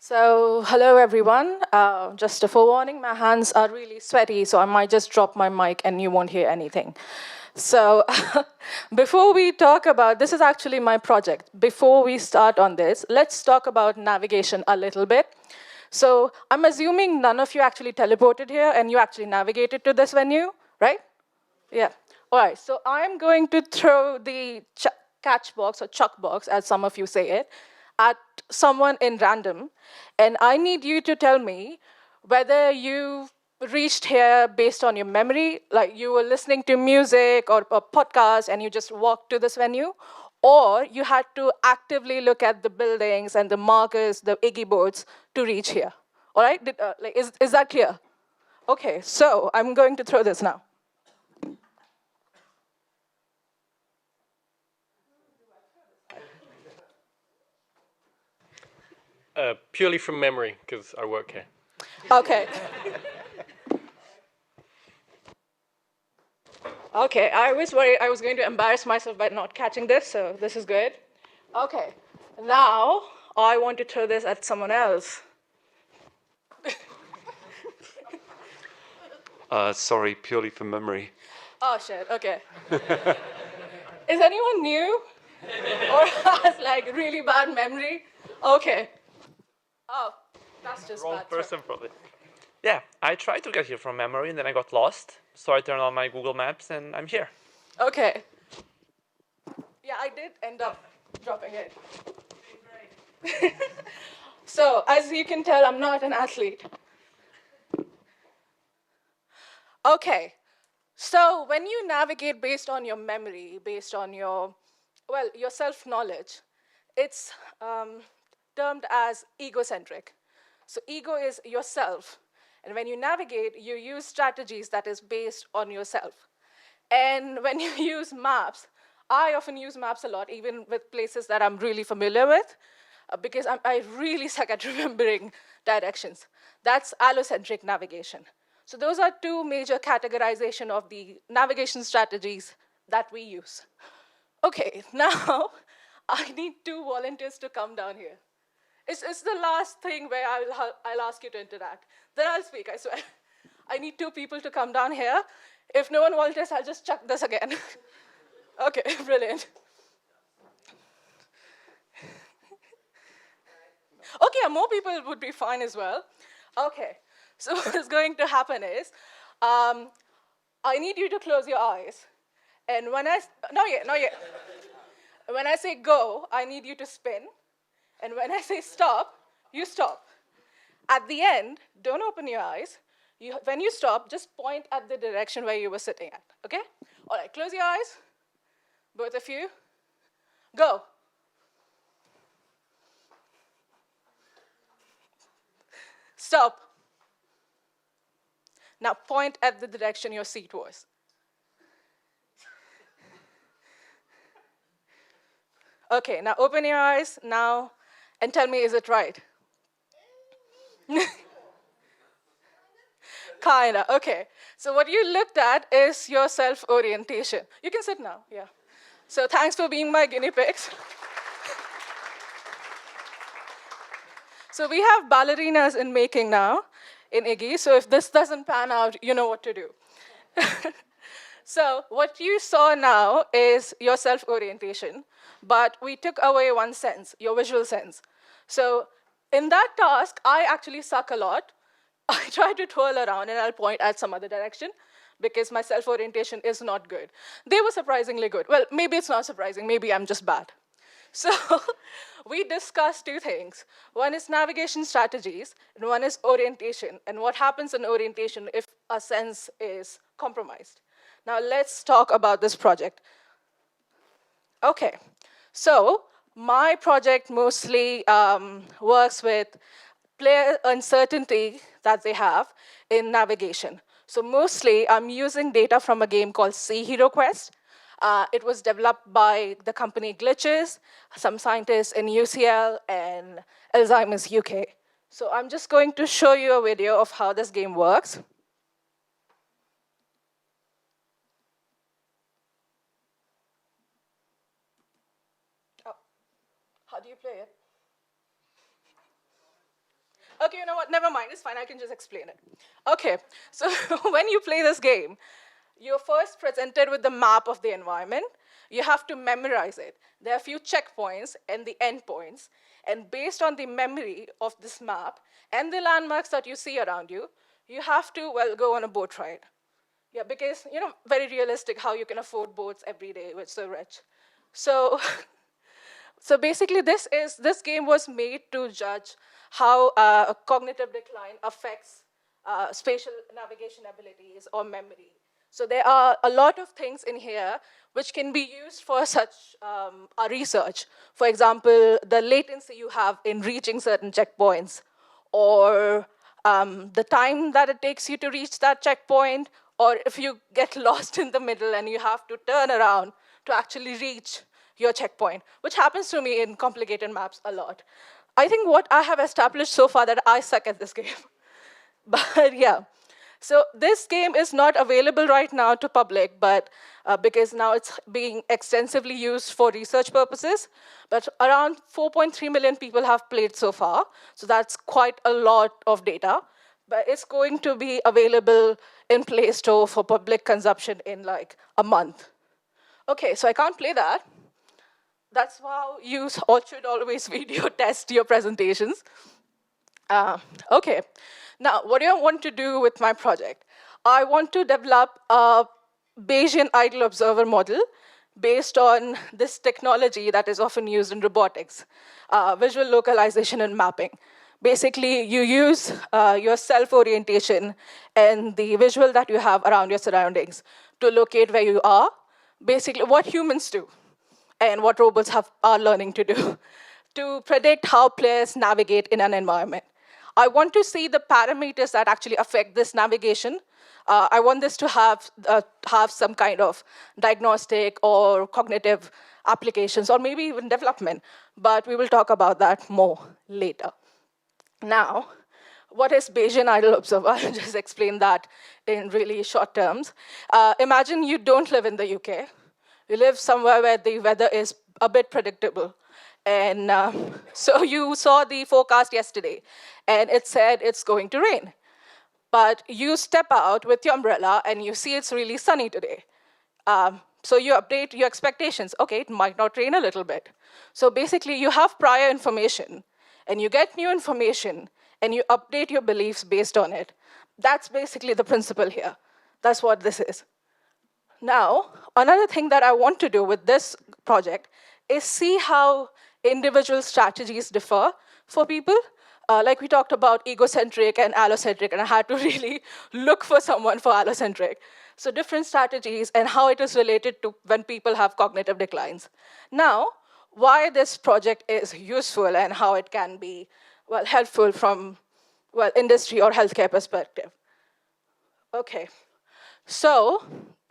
So, hello everyone. Just a forewarning, my hands are really sweaty, so I might just drop my mic and you won't hear anything. So, before we talk about this, is actually my project. Before we start on this, let's talk about navigation a little bit. So, I'm assuming none of you actually teleported here and you actually navigated to this venue, right? Yeah. All right. So I'm going to throw the catch box or chuck box, as some of you say it, at someone in random. And I need you to tell me whether you reached here based on your memory, like you were listening to music or a podcast and you just walked to this venue, or you had to actively look at the buildings and the markers, the iGGi boards to reach here. All right? Is that clear? Okay, so I'm going to throw this now. Purely from memory, because I work here. Okay. Okay, I was worried I was going to embarrass myself by not catching this, so this is good. Okay, now I want to throw this at someone else. Sorry, purely from memory. Oh shit, okay. Is anyone new? Or has like really bad memory? Okay. Oh, that's just Wrong bad. person, probably. Yeah, I tried to get here from memory and then I got lost. So I turned on my Google Maps and I'm here. Okay. Yeah, I did end up dropping it. So, as you can tell, I'm not an athlete. Okay, so when you navigate based on your memory, based on your self-knowledge, it's termed as egocentric. So ego is yourself. And when you navigate, you use strategies that is based on yourself. And when you use maps, I often use maps a lot, even with places that I'm really familiar with, because I really suck at remembering directions. That's allocentric navigation. So those are two major categorization of the navigation strategies that we use. Okay, now I need two volunteers to come down here. It's the last thing where I'll ask you to interact. Then I'll speak, I swear. I need two people to come down here. If no one volunteers, I'll just chuck this again. Okay, brilliant. Okay, more people would be fine as well. Okay, so what's going to happen is, I need you to close your eyes. And not yet, not yet. When I say go, I need you to spin. And when I say stop, you stop. At the end, don't open your eyes. When you stop, just point at the direction where you were sitting at, okay? All right, close your eyes, both of you. Go. Stop. Now point at the direction your seat was. Okay, now open your eyes now and tell me, is it right? Kinda, okay. So what you looked at is your self-orientation. You can sit now, yeah. So thanks for being my guinea pigs. So we have ballerinas in making now in iGGi, so if this doesn't pan out, you know what to do. So what you saw now is your self-orientation, but we took away one sense, your visual sense. So in that task, I actually suck a lot. I try to twirl around and I'll point at some other direction because my self-orientation is not good. They were surprisingly good. Well, maybe it's not surprising, maybe I'm just bad. So we discussed two things. One is navigation strategies, and one is orientation, and what happens in orientation if a sense is compromised. Now let's talk about this project. Okay, so my project mostly works with player uncertainty that they have in navigation. So mostly I'm using data from a game called Sea Hero Quest. It was developed by the company Glitches, some scientists in UCL, and Alzheimer's UK. So I'm just going to show you a video of how this game works. Oh, how do you play it? Okay, you know what? Never mind. It's fine. I can just explain it. Okay, so when you play this game, you're first presented with the map of the environment. You have to memorize it. There are a few checkpoints and the endpoints. And based on the memory of this map and the landmarks that you see around you, you have to, well, go on a boat ride. Yeah, because, very realistic how you can afford boats every day with so rich. So, so basically this game was made to judge how a cognitive decline affects spatial navigation abilities or memory. So there are a lot of things in here which can be used for such a research. For example, the latency you have in reaching certain checkpoints, or the time that it takes you to reach that checkpoint, or if you get lost in the middle and you have to turn around to actually reach your checkpoint, which happens to me in complicated maps a lot. I think what I have established so far that I suck at this game. But yeah, so this game is not available right now to public, but because now it's being extensively used for research purposes. But around 4.3 million people have played so far, so that's quite a lot of data. But it's going to be available in Play Store for public consumption in like a month. Okay, so I can't play that. That's how you all should always video test your presentations. Okay, now what do I want to do with my project? I want to develop a Bayesian idle observer model based on this technology that is often used in robotics, visual localization and mapping. Basically, you use your self-orientation and the visual that you have around your surroundings to locate where you are, basically what humans do and what robots are learning to do, to predict how players navigate in an environment. I want to see the parameters that actually affect this navigation. I want this to have some kind of diagnostic or cognitive applications, or maybe even development, but we will talk about that more later. Now, what is Bayesian idle observer? I'll just explain that in really short terms. Imagine you don't live in the UK. You live somewhere where the weather is a bit predictable. And so you saw the forecast yesterday, and it said it's going to rain. But you step out with your umbrella, and you see it's really sunny today. So you update your expectations. Okay, it might not rain a little bit. So basically, you have prior information, and you get new information, and you update your beliefs based on it. That's basically the principle here. That's what this is. Now, another thing that I want to do with this project is see how individual strategies differ for people. Like we talked about egocentric and allocentric, and I had to really look for someone for allocentric. So different strategies and how it is related to when people have cognitive declines. Now, why this project is useful and how it can be, well, helpful from, well, industry or healthcare perspective. Okay, so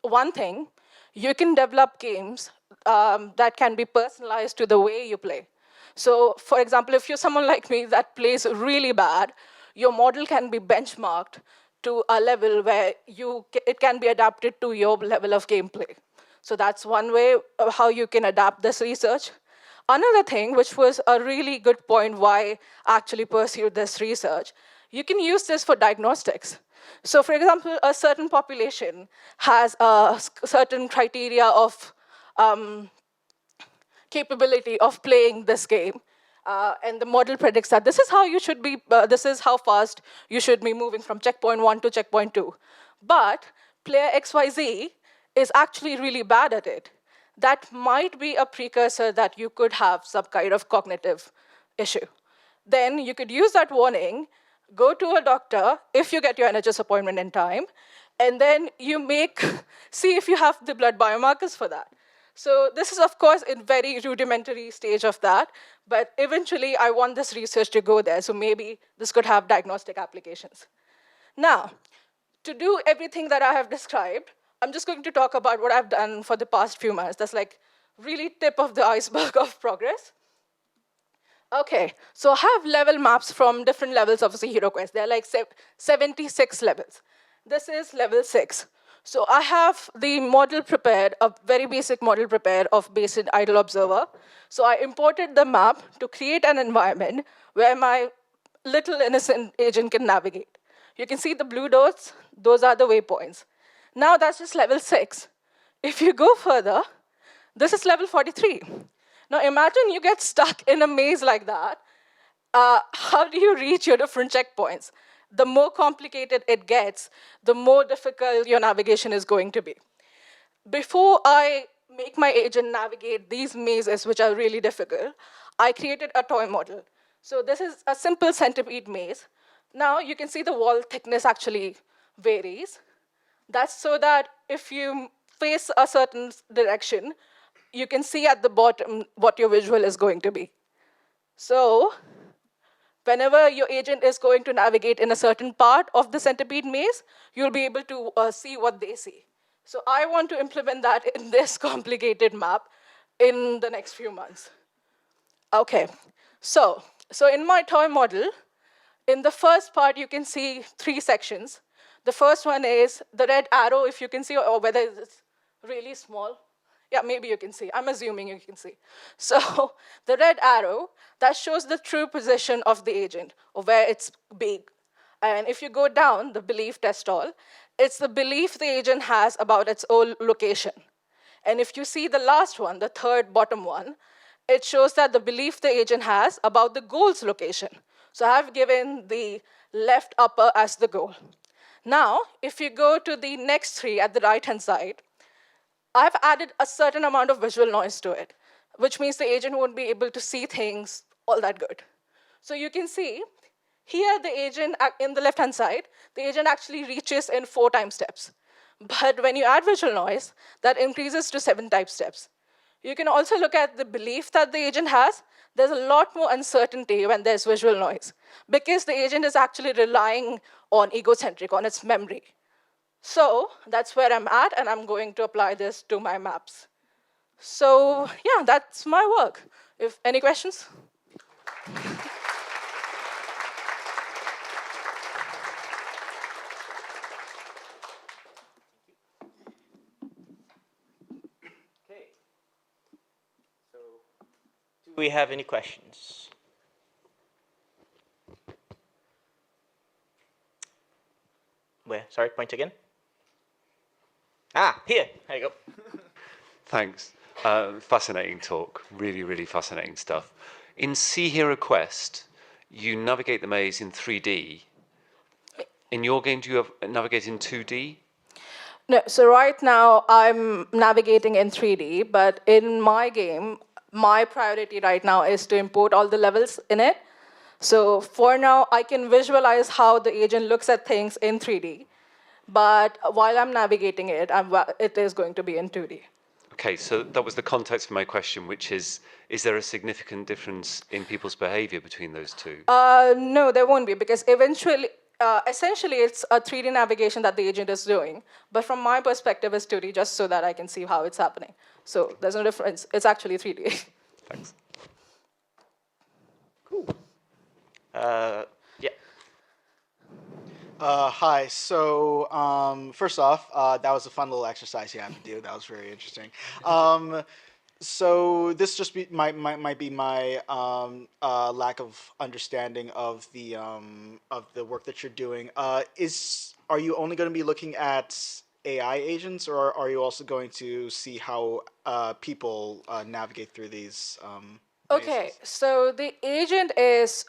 one thing, you can develop games that can be personalized to the way you play. So for example, if you're someone like me that plays really bad, your model can be benchmarked to a level where it can be adapted to your level of gameplay. So that's one way of how you can adapt this research. Another thing, which was a really good point why I actually pursued this research, you can use this for diagnostics. So for example, a certain population has a certain criteria of capability of playing this game. And the model predicts that this is how you should be, this is how fast you should be moving from checkpoint 1 to checkpoint 2. But player XYZ is actually really bad at it. That might be a precursor that you could have some kind of cognitive issue. Then you could use that warning, go to a doctor if you get your NHS appointment in time, and then you see if you have the blood biomarkers for that. So this is, of course, in very rudimentary stage of that, but eventually I want this research to go there, so maybe this could have diagnostic applications. Now, to do everything that I have described, I'm just going to talk about what I've done for the past few months. That's like really tip of the iceberg of progress. Okay, so I have level maps from different levels of the Hero Quest. There are like 76 levels. This is level 6. So I have the model prepared, a very basic model prepared of Bayesian idle observer. So I imported the map to create an environment where my little innocent agent can navigate. You can see the blue dots, those are the waypoints. Now that's just level 6. If you go further, this is level 43. Now imagine you get stuck in a maze like that. How do you reach your different checkpoints? The more complicated it gets, the more difficult your navigation is going to be. Before I make my agent navigate these mazes, which are really difficult, I created a toy model. So this is a simple centipede maze. Now you can see the wall thickness actually varies. That's so that if you face a certain direction, you can see at the bottom what your visual is going to be. So whenever your agent is going to navigate in a certain part of the centipede maze, you'll be able to see what they see. So I want to implement that in this complicated map in the next few months. Okay, so in my toy model, in the first part, you can see 3 sections. The first one is the red arrow, if you can see, or whether it's really small. Yeah, maybe you can see. I'm assuming you can see. So the red arrow, that shows the true position of the agent, or where it's big. And if you go down, the belief test all, it's the belief the agent has about its own location. And if you see the last one, the third bottom one, it shows that the belief the agent has about the goal's location. So I've given the left upper as the goal. Now, if you go to the next 3 at the right-hand side, I've added a certain amount of visual noise to it, which means the agent won't be able to see things all that good. So you can see here the agent, in the left-hand side, the agent actually reaches in 4 time steps. But when you add visual noise, that increases to 7 type steps. You can also look at the belief that the agent has. There's a lot more uncertainty when there's visual noise, because the agent is actually relying on egocentric, on its memory. So that's where I'm at, and I'm going to apply this to my maps. So yeah, that's my work. If any questions? Do we have any questions? Where? Sorry, point again. Ah, here. There you go. Thanks. Fascinating talk. Really, really fascinating stuff. In See Here Quest, you navigate the maze in 3D. In your game, do you navigate in 2D? No, so right now I'm navigating in 3D, but in my game, my priority right now is to import all the levels in it. So for now, I can visualize how the agent looks at things in 3D, but while I'm navigating it, it is going to be in 2D. Okay, so that was the context for my question, which is there a significant difference in people's behavior between those two? No, there won't be, because essentially it's a 3D navigation that the agent is doing, but from my perspective it's 2D, just so that I can see how it's happening. So there's no difference. It's actually 3D. Thanks. Cool. Yeah. Hi. So first off, that was a fun little exercise you had to do. That was very interesting. So this just might be my lack of understanding of the work that you're doing. Are you only going to be looking at AI agents, or are you also going to see how people navigate through these? Okay, mazes? so the agent is,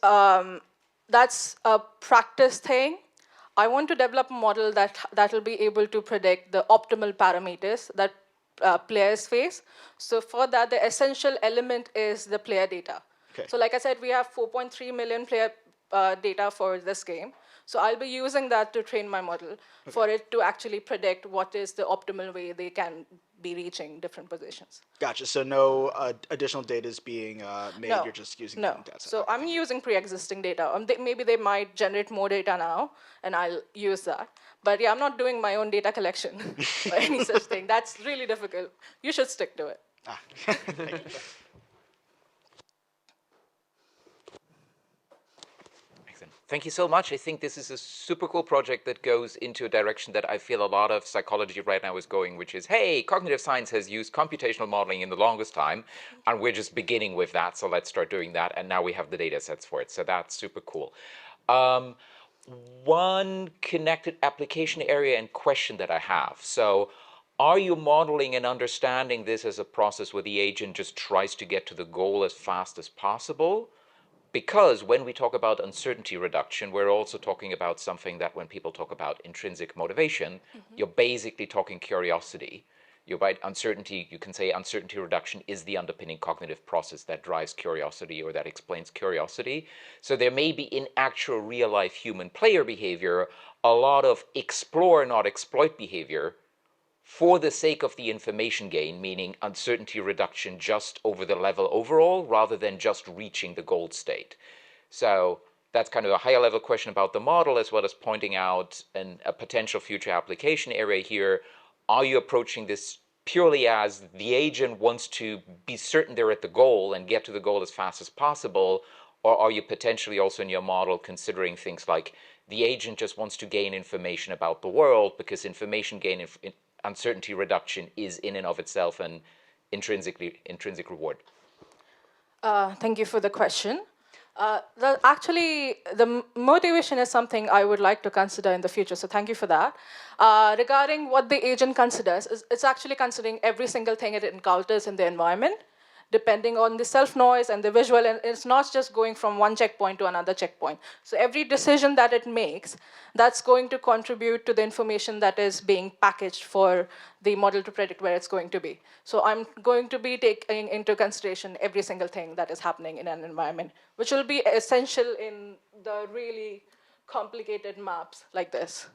that's a practice thing. I want to develop a model that will be able to predict the optimal parameters that players face. So for that, the essential element is the player data. Okay. So like I said, we have 4.3 million player data for this game. So I'll be using that to train my model for it to actually predict what is the optimal way they can be reaching different positions. Gotcha. So no additional data is being made. No. You're just using No. the data. So Okay. I'm using pre-existing data. Maybe they might generate more data now, and I'll use that. But yeah, I'm not doing my own data collection or any such thing. That's really difficult. You should stick to it. Ah. Thank you. Excellent. Thank you so much. I think this is a super cool project that goes into a direction that I feel a lot of psychology right now is going, which is, hey, cognitive science has used computational modeling in the longest time, and we're just beginning with that, so let's start doing that, and now we have the data sets for it. So that's super cool. One connected application area and question that I have. So are you modeling and understanding this as a process where the agent just tries to get to the goal as fast as possible? Because when we talk about uncertainty reduction, we're also talking about something that when people talk about intrinsic motivation, you're basically talking curiosity. You're right, uncertainty, you can say uncertainty reduction is the underpinning cognitive process that drives curiosity or that explains curiosity. So there may be in actual real life human player behavior, a lot of explore, not exploit behavior for the sake of the information gain, meaning uncertainty reduction just over the level overall, rather than just reaching the gold state. So that's kind of a higher level question about the model, as well as pointing out a potential future application area here. Are you approaching this purely as the agent wants to be certain they're at the goal and get to the goal as fast as possible? Or are you potentially also in your model considering things like the agent just wants to gain information about the world because information gain, uncertainty reduction is in and of itself an intrinsic reward? Thank you for the question. Actually, the motivation is something I would like to consider in the future, so thank you for that. Regarding what the agent considers, it's actually considering every single thing it encounters in the environment, depending on the self-noise and the visual, and it's not just going from one checkpoint to another checkpoint. So every decision that it makes, that's going to contribute to the information that is being packaged for the model to predict where it's going to be. So I'm going to be taking into consideration every single thing that is happening in an environment, which will be essential in the really complicated maps like this.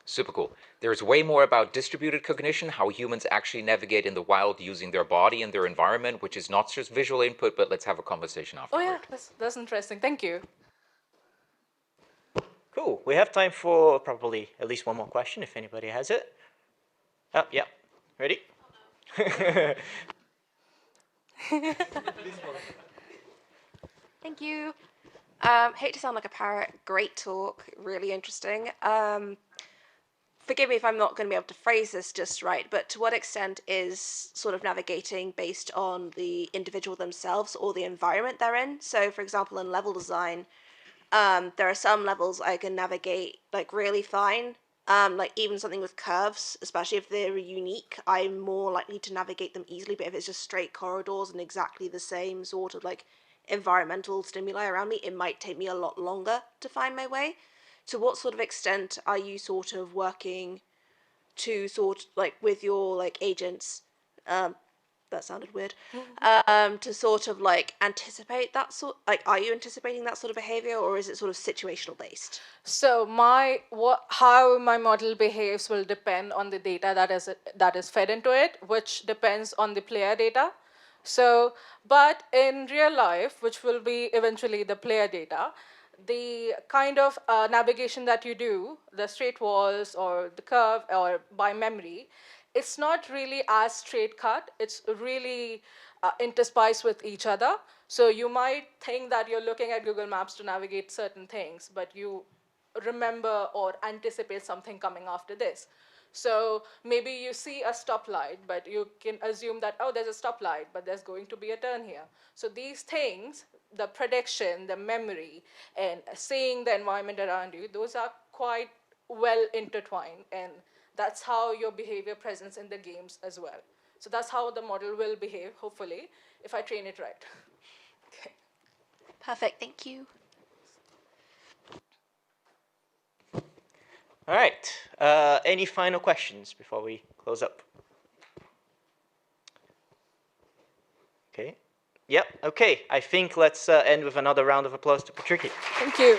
Super cool. There's way more about distributed cognition, how humans actually navigate in the wild using their body and their environment, which is not just visual input, but let's have a conversation afterward. Oh yeah, that's interesting. Thank you. Cool. We have time for probably at least one more question if anybody has it. Oh, yeah. Ready? Thank you. Hate to sound like a parrot. Great talk. Really interesting. Forgive me if I'm not going to be able to phrase this just right, but to what extent is sort of navigating based on the individual themselves or the environment they're in? So, for example, in level design, there are some levels I can navigate like really fine. Like even something with curves, especially if they're unique, I'm more likely to navigate them easily. But if it's just straight corridors and exactly the same sort of like environmental stimuli around me, it might take me a lot longer to find my way. To what sort of extent are you sort of working to sort like with your like agents? That sounded weird. To sort of like anticipate that sort, like, are you anticipating that sort of behavior, or is it sort of situational based? So how my model behaves will depend on the data that is fed into it, which depends on the player data. So, but in real life, which will be eventually the player data, the kind of navigation that you do, the straight walls or the curve or by memory, it's not really as straight cut. It's really interspiced with each other. So you might think that you're looking at Google Maps to navigate certain things, but you remember or anticipate something coming after this. So maybe you see a stoplight, but you can assume that, oh, there's a stoplight, but there's going to be a turn here. So these things, the prediction, the memory, and seeing the environment around you, those are quite well intertwined. And that's how your behavior presents in the games as well. So that's how the model will behave, hopefully, if I train it right. Okay. Perfect. Thank you. All right. Any final questions before we close up? Okay. Yep. Okay. I think let's end with another round of applause to Prakriti. Thank you.